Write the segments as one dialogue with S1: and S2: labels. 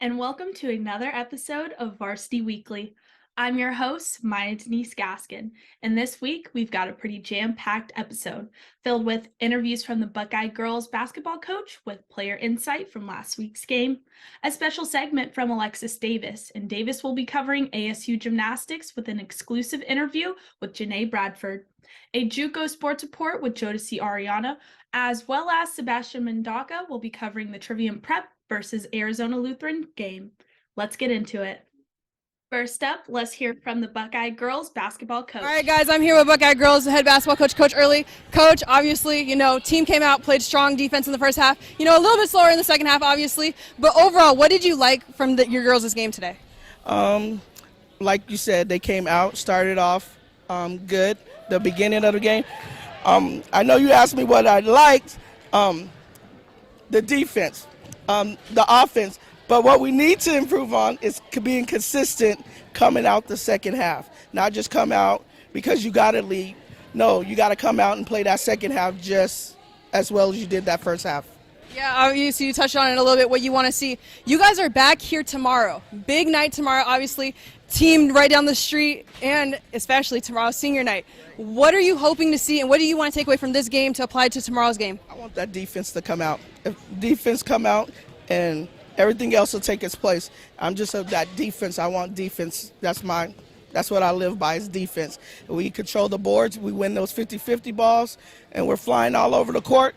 S1: and welcome to another episode of Varsity Weekly. I'm your host, Maya Denise Gaskin, and this week we've got a pretty jam-packed episode filled with interviews from the Buckeye girls basketball coach with player insight from last week's game, a special segment from Alexis Davis, and Davis will be covering ASU gymnastics with an exclusive interview with Janae Bradford, a JUCO sports report with Jodeci Ariana, as well as Sebastian Mendoca will be covering the Trivium Prep versus Arizona Lutheran game. Let's get into it. First up, let's hear from the Buckeye girls basketball coach.
S2: All right, guys, I'm here with Buckeye girls head basketball coach, Coach Early. Coach, obviously, team came out, played strong defense in the first half. A little bit slower in the second half, obviously. But overall, what did you like from your girls' game today?
S3: Like you said, they came out, started off good, the beginning of the game. I know you asked me what I liked, the defense, the offense. But what we need to improve on is being consistent coming out the second half. Not just come out because you got to lead. No, you got to come out and play that second half just as well as you did that first half.
S2: Yeah, obviously you touched on it a little bit, what you want to see. You guys are back here tomorrow. Big night tomorrow, obviously. Team right down the street, and especially tomorrow, senior night. What are you hoping to see, and what do you want to take away from this game to apply to tomorrow's game?
S3: I want that defense to come out. If defense come out and everything else will take its place. I'm just of that defense. I want defense. That's what I live by is defense. We control the boards. We win those 50-50 balls, and we're flying all over the court.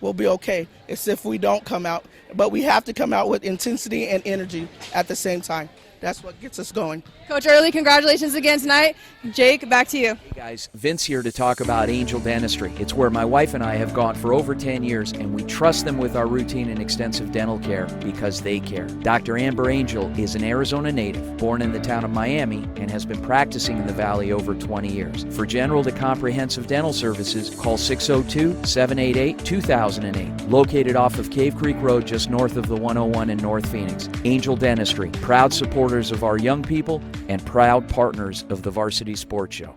S3: We'll be okay. It's if we don't come out. But we have to come out with intensity and energy at the same time. That's what gets us going.
S2: Coach Early, congratulations again tonight. Jake, back to you.
S4: Hey guys, Vince here to talk about Angel Dentistry. It's where my wife and I have gone for over 10 years, and we trust them with our routine and extensive dental care because they care. Dr. Amber Angel is an Arizona native, born in the town of Miami, and has been practicing in the Valley over 20 years. For general to comprehensive dental services, call 602-788-2008. Located off of Cave Creek Road just north of the 101 in North Phoenix. Angel Dentistry, proud supporters of our young people and proud partners of the Varsity Sports Show.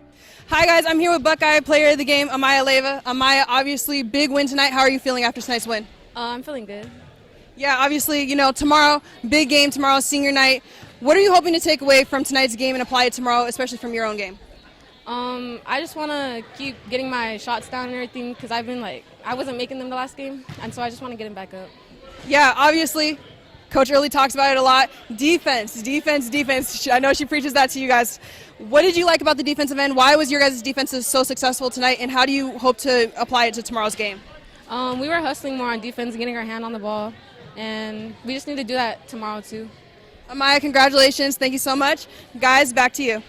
S2: Hi guys, I'm here with Buckeye player of the game, Amaya Leyva. Amaya, obviously big win tonight. How are you feeling after tonight's win?
S5: I'm feeling good.
S2: Yeah, obviously, tomorrow, big game tomorrow, senior night. What are you hoping to take away from tonight's game and apply it tomorrow, especially from your own game?
S5: I just want to keep getting my shots down and everything because I wasn't making them the last game, and so I just want to get them back up.
S2: Yeah, obviously, Coach Early talks about it a lot. Defense. I know she preaches that to you guys. What did you like about the defensive end? Why was your guys' defense so successful tonight, and how do you hope to apply it to tomorrow's game?
S5: We were hustling more on defense, getting our hand on the ball, and we just need to do that tomorrow too.
S2: Amaya, congratulations. Thank you so much. Guys, back to you.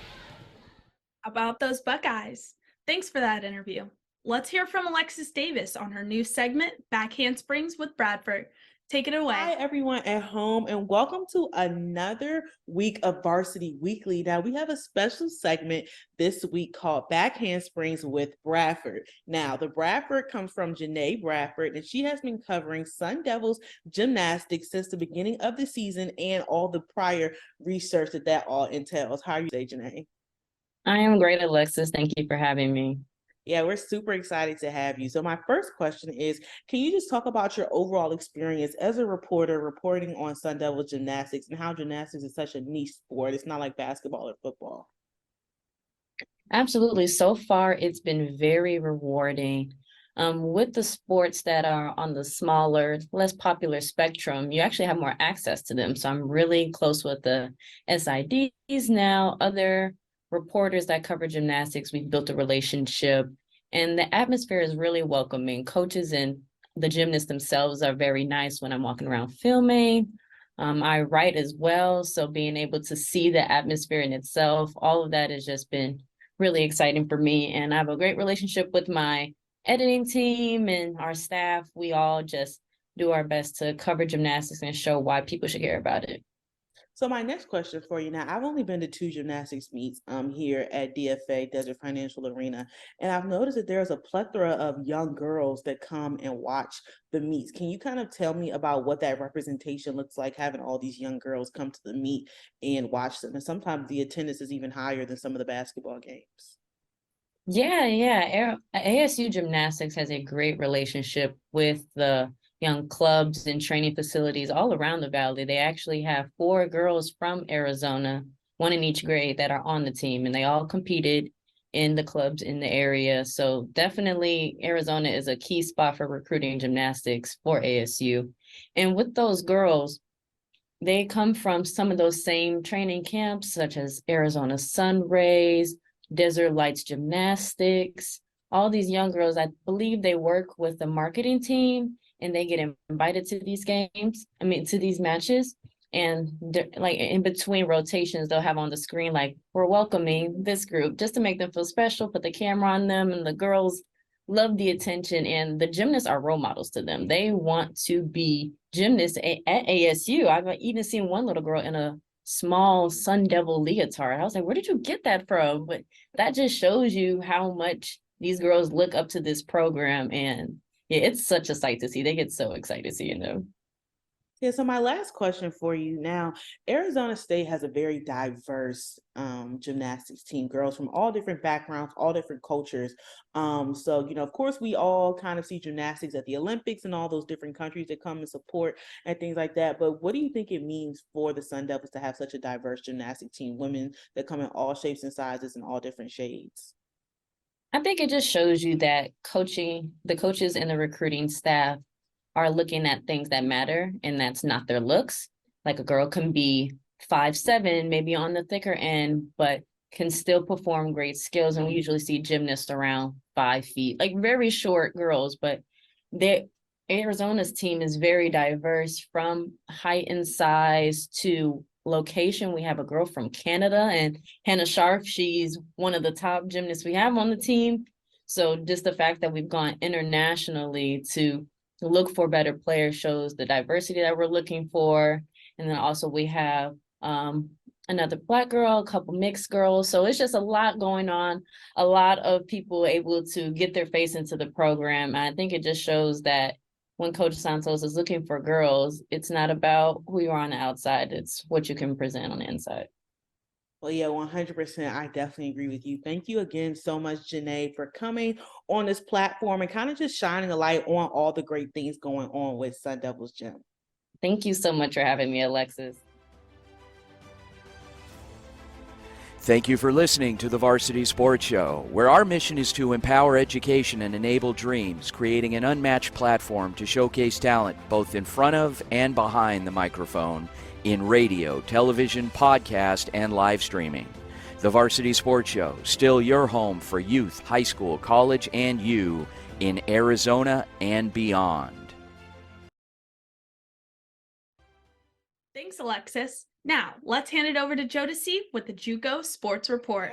S1: About those Buckeyes. Thanks for that interview. Let's hear from Alexis Davis on her new segment, Backhand Springs with Bradford. Take it away.
S6: Hi, everyone at home, and welcome to another week of Varsity Weekly. Now, we have a special segment this week called Backhand Springs with Bradford. Now, the Bradford comes from Janae Bradford, and she has been covering Sun Devils gymnastics since the beginning of the season and all the prior research that all entails. How are you today, Janae?
S7: I am great, Alexis. Thank you for having me.
S6: Yeah, we're super excited to have you. So my first question is, can you just talk about your overall experience as a reporter reporting on Sun Devil gymnastics and how gymnastics is such a niche sport? It's not like basketball or football.
S7: Absolutely. So far, it's been very rewarding. With the sports that are on the smaller, less popular spectrum, you actually have more access to them. So I'm really close with the SIDs now, other reporters that cover gymnastics. We've built a relationship, and the atmosphere is really welcoming. Coaches and the gymnasts themselves are very nice when I'm walking around filming. I write as well, so being able to see the atmosphere in itself, all of that has just been really exciting for me. And I have a great relationship with my editing team and our staff. We all just do our best to cover gymnastics and show why people should care about it.
S6: So my next question for you now, I've only been to 2 gymnastics meets here at DFA, Desert Financial Arena, and I've noticed that there's a plethora of young girls that come and watch the meets. Can you kind of tell me about what that representation looks like, having all these young girls come to the meet and watch them? And sometimes the attendance is even higher than some of the basketball games.
S7: Yeah. ASU Gymnastics has a great relationship with the young clubs and training facilities all around the valley. They actually have 4 girls from Arizona, one in each grade, that are on the team, and they all competed in the clubs in the area. So definitely Arizona is a key spot for recruiting gymnastics for ASU. And with those girls, they come from some of those same training camps, such as Arizona Sun Rays, Desert Lights Gymnastics. All these young girls, I believe they work with the marketing team and they get invited to these to these matches. And like in between rotations, they'll have on the screen, like, we're welcoming this group, just to make them feel special, put the camera on them, and the girls love the attention, and the gymnasts are role models to them. They want to be gymnasts at ASU. I've even seen one little girl in a small Sun Devil leotard. I was like, where did you get that from? But that just shows you how much these girls look up to this program. And yeah, it's such a sight to see. They get so excited seeing them.
S6: Yeah, so my last question for you now, Arizona State has a very diverse gymnastics team, girls from all different backgrounds, all different cultures. So, of course, we all kind of see gymnastics at the Olympics and all those different countries that come and support and things like that. But what do you think it means for the Sun Devils to have such a diverse gymnastic team, women that come in all shapes and sizes and all different shades?
S7: I think it just shows you that the coaches and the recruiting staff are looking at things that matter, and that's not their looks. Like, a girl can be 5'7", maybe on the thicker end, but can still perform great skills. And we usually see gymnasts around 5 feet, like very short girls, but Arizona's team is very diverse, from height and size to location. We have a girl from Canada, and Hannah Sharp, she's one of the top gymnasts we have on the team. So just the fact that we've gone internationally to look for better players shows the diversity that we're looking for. And then also we have another Black girl, a couple mixed girls. So it's just a lot going on, a lot of people able to get their face into the program. And I think it just shows that when Coach Santos is looking for girls, it's not about who you are on the outside, it's what you can present on the inside.
S6: Well, yeah, 100%. I definitely agree with you. Thank you again so much, Janae, for coming on this platform and kind of just shining a light on all the great things going on with Sun Devils Gym.
S7: Thank you so much for having me, Alexis.
S4: Thank you for listening to the Varsity Sports Show, where our mission is to empower education and enable dreams, creating an unmatched platform to showcase talent both in front of and behind the microphone, in radio, television, podcast, and live streaming. The Varsity Sports Show, still your home for youth, high school, college, and you in Arizona and beyond.
S1: Thanks, Alexis. Now, let's hand it over to Jodeci with the JUCO Sports Report.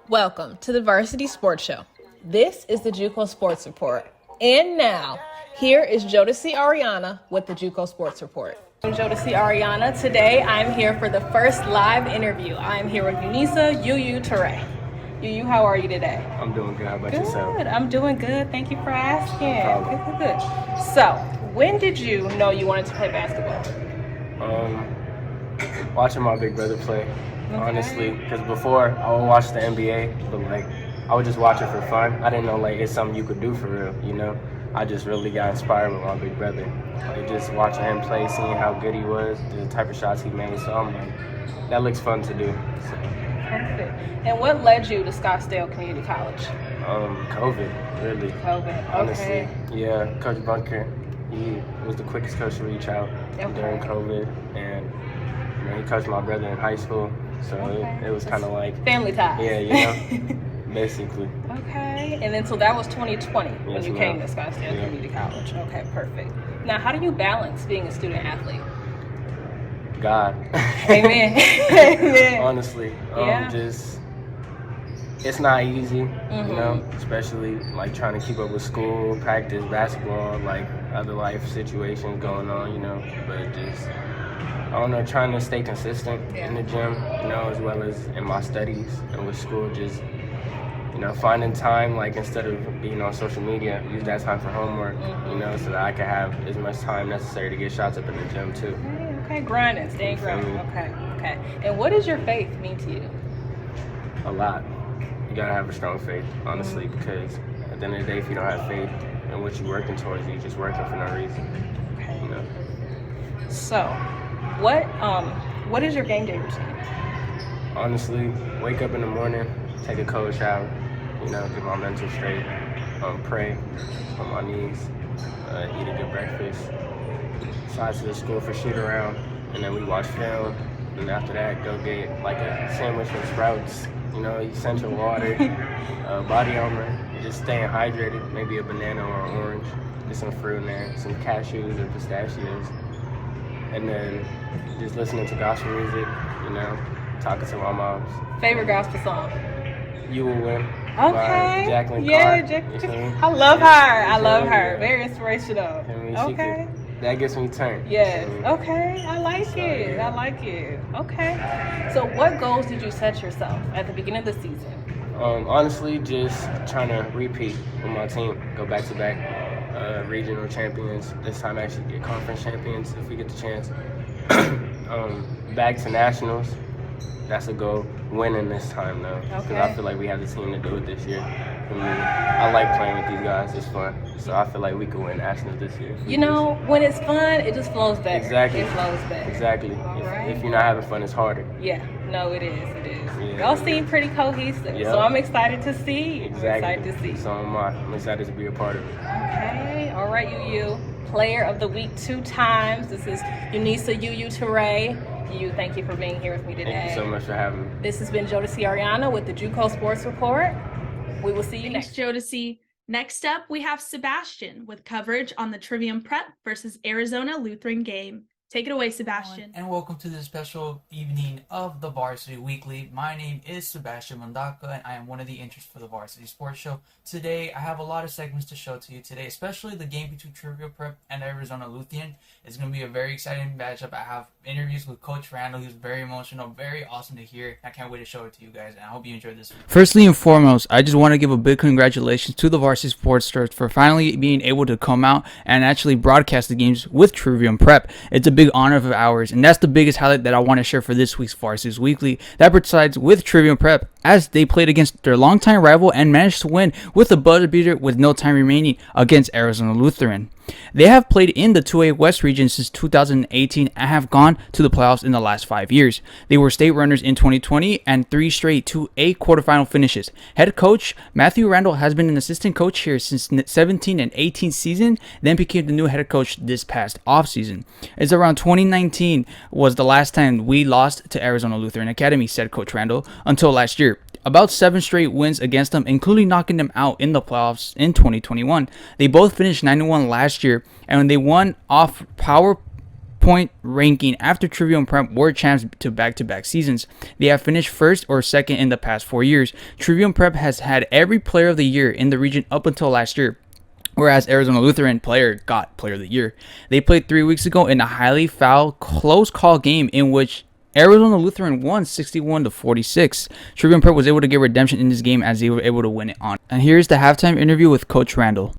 S8: Welcome to the Varsity Sports Show. This is the JUCO Sports Report. And now, here is Jodeci Ariana with the JUCO Sports Report. I'm Jodeci Ariana. Today, I'm here for the first live interview. I'm here with Unisa Yuyu Ture. Yuyu, how are you today?
S9: I'm doing good. How about yourself?
S8: Good. I'm doing good. Thank you for asking. Good. So, when did you know you wanted to play basketball?
S9: Watching my big brother play, honestly, because before I would watch the NBA, but I would just watch it for fun. I didn't know it's something you could do for real, I just really got inspired with my big brother. Just watching him play, seeing how good he was, the type of shots he made. So I'm like, that looks fun to do. So.
S8: Perfect. And what led you to Scottsdale Community College?
S9: COVID, really.
S8: COVID,
S9: honestly.
S8: Okay.
S9: Yeah, Coach Bunker, he was the quickest coach to reach out during COVID, and he coached my brother in high school, so it was kind of like
S8: family ties.
S9: Yeah, basically.
S8: Okay, and then so that was 2020 when you came to Scottsdale Community College. Okay, perfect. Now, how do you balance being a student athlete?
S9: God.
S8: Amen. Amen.
S9: Honestly, just it's not easy, especially trying to keep up with school, practice, basketball, other life situations going on, but just I don't know, trying to stay consistent in the gym, as well as in my studies and with school, just, finding time, instead of being on social media, use that time for homework, so that I can have as much time necessary to get shots up in the gym too.
S8: Okay, grinding, staying grinding. Okay. And what does your faith mean to you?
S9: A lot. You gotta have a strong faith, honestly, because at the end of the day, if you don't have faith, and what you're working towards. You're just working for no reason.
S8: Okay.
S9: You know.
S8: So, what is your game day routine?
S9: Honestly, wake up in the morning, take a cold shower, get my mental straight, pray on my knees, eat a good breakfast, slide to the school for shoot around, and then we watch film. And after that, go get like a sandwich from Sprouts, essential water, body armor, just staying hydrated, maybe a banana or an orange, get some fruit in there, some cashews or pistachios, and then just listening to gospel music, talking to my moms.
S8: Favorite gospel song?
S9: You Will Win.
S8: Okay.
S9: Jacqueline
S8: yeah,
S9: Carr.
S8: I love her. I love her. Very inspirational. Okay.
S9: That gets me turned.
S8: Yes. Okay. I like it. I like it. Okay. So, what goals did you set yourself at the beginning of the season?
S9: Honestly, just trying to repeat with my team, go back to back regional champions. This time, actually get conference champions if we get the chance. Back to nationals. That's a goal. Winning this time though, because I feel like we have the team to do it this year. For me, I like playing with these guys. It's fun, so I feel like we could win nationals this year.
S8: When it's fun, it just flows better.
S9: Exactly.
S8: It flows better.
S9: Exactly. If you're not having fun, it's harder.
S8: Yeah. No, it is. It is.
S9: Yeah.
S8: Y'all seem pretty cohesive, so I'm excited to see.
S9: Exactly.
S8: I'm excited to see.
S9: So am I. I'm excited to be a part of it.
S8: Okay. All right, you. Player of the Week 2 times. This is Unisa Yu Ture. Thank you for being here with me today.
S9: Thank you so much for having me.
S8: This has been Jodeci Ariana with the JUCO Sports Report. We will see you
S1: Thanks,
S8: next.
S1: Jodeci. Next up, we have Sebastian with coverage on the Trivium Prep versus Arizona Lutheran game. Take it away, Sebastian.
S10: And welcome to the special evening of the Varsity Weekly. My name is Sebastian Mondaka, and I am one of the interns for the Varsity Sports Show. Today, I have a lot of segments to show to you today, especially the game between Trivium Prep and Arizona Lutheran. It's going to be a very exciting matchup. I have interviews with Coach Randall. He was very emotional, very awesome to hear. I can't wait to show it to you guys, and I hope you enjoyed this.
S11: Firstly and foremost, I just want to give a big congratulations to the Varsity Sports Stars for finally being able to come out and actually broadcast the games with Trivium Prep. It's a big honor of ours, and that's the biggest highlight that I want to share for this week's Varsity Weekly. That presides with Trivium Prep as they played against their longtime rival and managed to win with a buzzer beater with no time remaining against Arizona Lutheran. They have played in the 2A West region since 2018 and have gone to the playoffs in the last 5 years. They were state runners in 2020 and 3 straight 2A quarterfinal finishes. Head coach Matthew Randall has been an assistant coach here since 17 and 18 season, then became the new head coach this past offseason. It's around 2019 was the last time we lost to Arizona Lutheran Academy, said Coach Randall, until last year. About 7 straight wins against them, including knocking them out in the playoffs in 2021. They both finished 9-1 last year, and they won off PowerPoint ranking after Trivium Prep were champs to back-to-back seasons. They have finished first or second in the past 4 years. Trivium Prep has had every player of the year in the region up until last year, whereas Arizona Lutheran player got player of the year. They played 3 weeks ago in a highly foul, close call game in which Arizona Lutheran won 61-46. Trivium Prep was able to get redemption in this game as they were able to win it on. And here's the halftime interview with Coach Randall.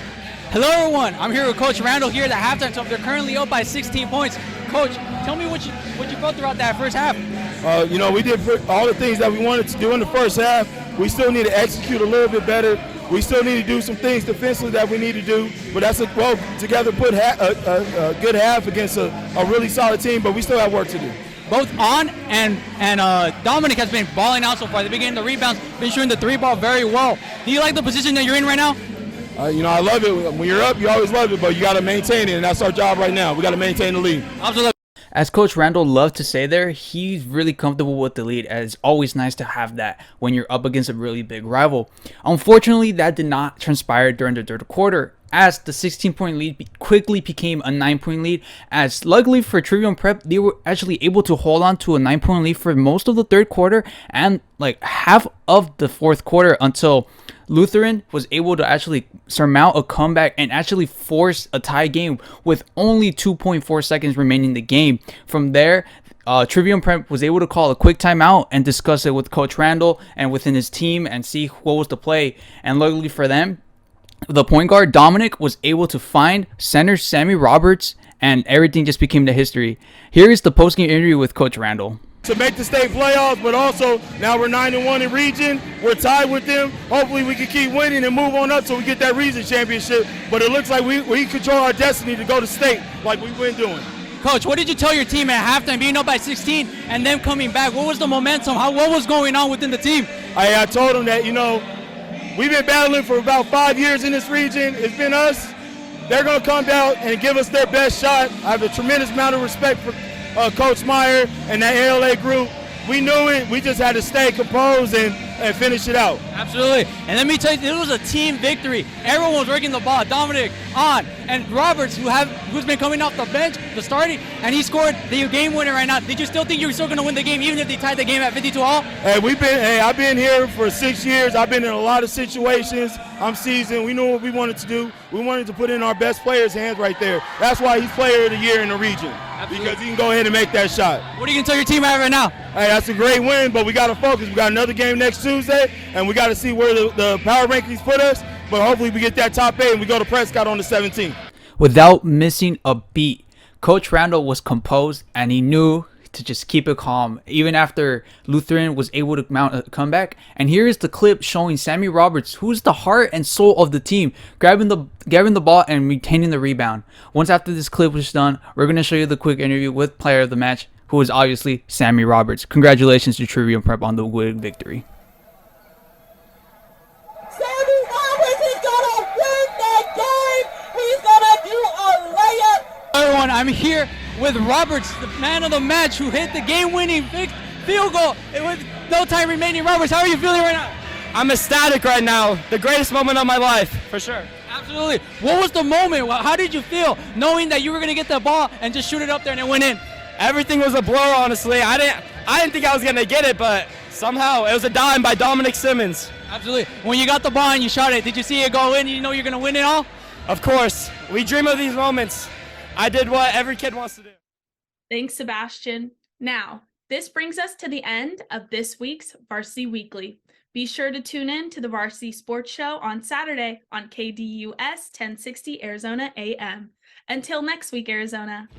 S12: Hello everyone, I'm here with Coach Randall here at the halftime show. They're currently up by 16 points. Coach, tell me what you felt throughout that first half.
S13: We did all the things that we wanted to do in the first half. We still need to execute a little bit better. We still need to do some things defensively that we need to do. But that's together put a good half against a really solid team, but we still have work to do.
S12: Both On and Dominic has been balling out so far. They've been getting the rebounds, been shooting the 3-ball very well. Do you like the position that you're in right now?
S13: I love it. When you're up, you always love it, but you got to maintain it, and that's our job right now. We got to maintain the lead.
S12: Absolutely.
S11: As Coach Randall loved to say there, he's really comfortable with the lead, and it's always nice to have that when you're up against a really big rival. Unfortunately, that did not transpire during the third quarter, as the 16-point lead quickly became a 9-point lead, as luckily for Trivium Prep, they were actually able to hold on to a 9-point lead for most of the third quarter and like half of the fourth quarter until Lutheran was able to actually surmount a comeback and actually force a tie game with only 2.4 seconds remaining in the game. From there, Trivium Prep was able to call a quick timeout and discuss it with Coach Randall and within his team and see what was the play. And luckily for them, the point guard Dominic was able to find center Sammy Roberts, and everything just became the history. Here is the postgame interview with Coach Randall.
S13: to make the state playoffs, but also now we're 9-1 in region. We're tied with them. Hopefully we can keep winning and move on up so we get that region championship. But it looks like we control our destiny to go to state like we've been doing.
S12: Coach, what did you tell your team at halftime, being up by 16 and them coming back? What was the momentum? What was going on within the team?
S13: I told them that, we've been battling for about 5 years in this region. It's been us. They're going to come out and give us their best shot. I have a tremendous amount of respect for Coach Meyer and that ALA group. We knew it. We just had to stay composed and finish it out.
S12: Absolutely. And let me tell you, it was a team victory. Everyone was working the ball. Dominic, and Roberts, who's been coming off the bench, the starting, and he scored the game winner right now. Did you still think you were still going to win the game, even if they tied the game at 52-all?
S13: I've been here for 6 years. I've been in a lot of situations. I'm seasoned. We knew what we wanted to do. We wanted to put in our best player's hands right there. That's why he's player of the year in the region. Absolutely. Because he can go ahead and make that shot.
S12: What are you going to tell your team right now?
S13: Hey, that's a great win, but we got to focus. We got another game next Tuesday, and we got to see where the power rankings put us. But hopefully we get that top 8 and we go to Prescott on the 17th.
S11: Without missing a beat, Coach Randall was composed and he knew to just keep it calm even after Lutheran was able to mount a comeback. And here is the clip showing Sammy Roberts, who's the heart and soul of the team, grabbing the ball and retaining the rebound. Once after this clip was done, we're going to show you the quick interview with player of the match, who is obviously Sammy Roberts. Congratulations to Trivium Prep on the good victory.
S14: Sammy Roberts is gonna win that game. He's gonna do a layup.
S12: Everyone, I'm here with Roberts, the man of the match, who hit the game-winning field goal with no time remaining. Roberts, how are you feeling right now?
S9: I'm ecstatic right now. The greatest moment of my life, for sure.
S12: Absolutely. What was the moment? How did you feel knowing that you were going to get the ball and just shoot it up there and it went in?
S9: Everything was a blur, honestly. I didn't think I was going to get it, but somehow it was a dime by Dominic Simmons.
S12: Absolutely. When you got the ball and you shot it, did you see it go in? You know you're going to win it all?
S9: Of course. We dream of these moments. I did what every kid wants to do.
S1: Thanks, Sebastian. Now, this brings us to the end of this week's Varsity Weekly. Be sure to tune in to the Varsity Sports Show on Saturday on KDUS 1060 Arizona AM. Until next week, Arizona.